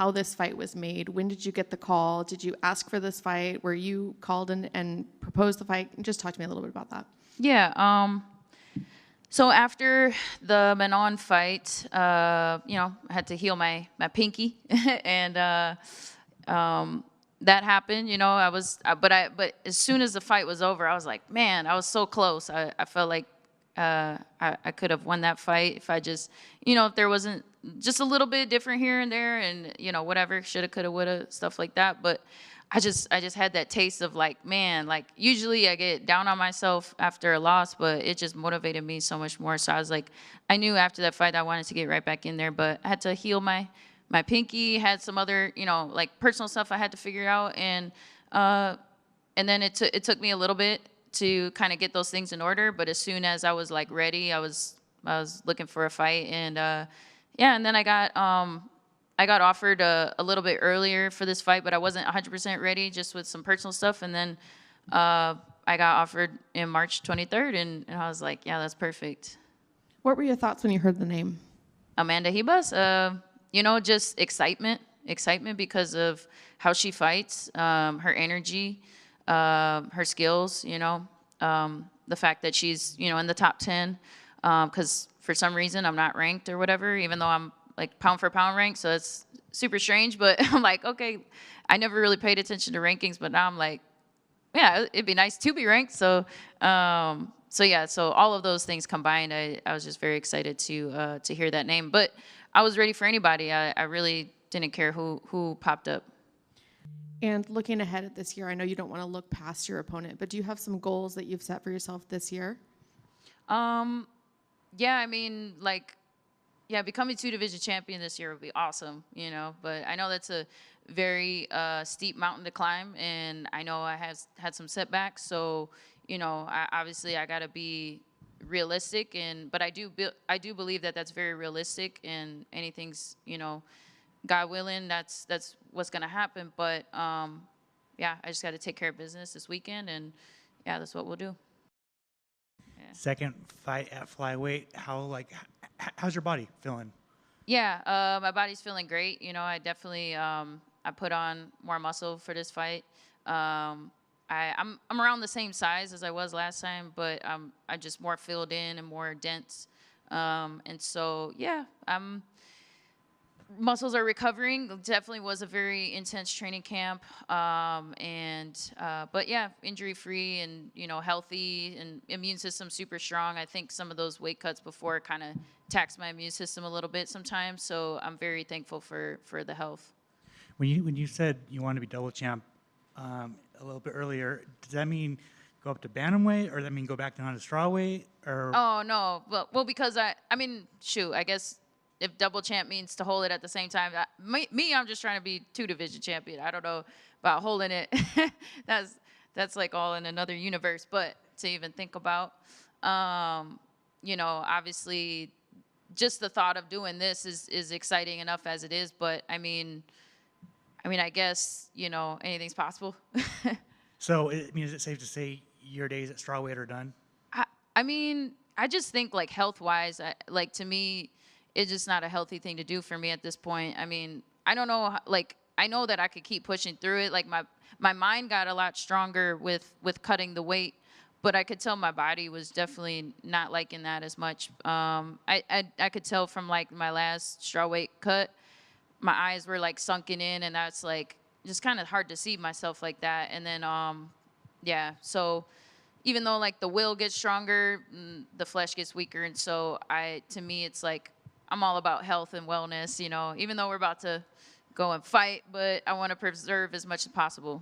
how this fight was made. When did you get the call? Did you ask for this fight? Were you called and proposed the fight? Just talk to me a little bit about that. Yeah. So after the Manon fight, I had to heal my pinky, and that happened. But as soon as the fight was over, I was like, man, I was so close. I felt like I could have won that fight if I just, if there wasn't just a little bit different here and there, and whatever, shoulda, coulda, woulda, stuff like that. But I just had that taste of like, man, like usually I get down on myself after a loss, but it just motivated me so much more. So I was like, I knew after that fight I wanted to get right back in there, but I had to heal my pinky, had some other, like personal stuff I had to figure out. And then it took me a little bit to kind of get those things in order. But as soon as I was like ready, I was looking for a fight. And and then I got offered a little bit earlier for this fight, but I wasn't 100% ready, just with some personal stuff. And then I got offered in March 23rd, and I was like, yeah, that's perfect. What were your thoughts when you heard the name? Amanda Ribas, just excitement because of how she fights, her energy, her skills, the fact that she's, in the top 10, because for some reason I'm not ranked or whatever, even though I'm like pound for pound ranked. So it's super strange, but I'm like, okay, I never really paid attention to rankings, but now I'm like, yeah, it'd be nice to be ranked. So all of those things combined, I was just very excited to hear that name. But I was ready for anybody. I really didn't care who popped up. And looking ahead at this year, I know you don't want to look past your opponent, but do you have some goals that you've set for yourself this year? Becoming 2-division champion this year would be awesome, but I know that's a very steep mountain to climb, and I know I have had some setbacks. So, I got to be realistic, but I do believe that that's very realistic, and anything's, God willing, that's what's going to happen. But I just got to take care of business this weekend, and that's what we'll do. Yeah. Second fight at flyweight, how's your body feeling? Yeah, my body's feeling great. I definitely I put on more muscle for this fight. I'm around the same size as I was last time, but I'm just more filled in and more dense. And so muscles are recovering. It definitely was a very intense training camp. Injury free and, healthy, and immune system super strong. I think some of those weight cuts before kind of taxed my immune system a little bit sometimes. So I'm very thankful for the health. When you said you wanted to be double champ a little bit earlier, does that mean go up to bantamweight, or does that mean go back down to strawweight? Or Oh, no. Well, because I guess if double champ means to hold it at the same time, I'm just trying to be 2-division champion. I don't know about holding it. That's like all in another universe. But to even think about, obviously, just the thought of doing this is exciting enough as it is. But I guess anything's possible. So is it safe to say your days at strawweight are done? I just think like health-wise, to me, it's just not a healthy thing to do for me at this point. I don't know, I know that I could keep pushing through it. Like my mind got a lot stronger with cutting the weight, but I could tell my body was definitely not liking that as much. I could tell from like my last strawweight cut, my eyes were like sunken in, and that's like just kind of hard to see myself like that. And then so even though like the will gets stronger, the flesh gets weaker. And so to me, it's like, I'm all about health and wellness, even though we're about to go and fight, but I want to preserve as much as possible.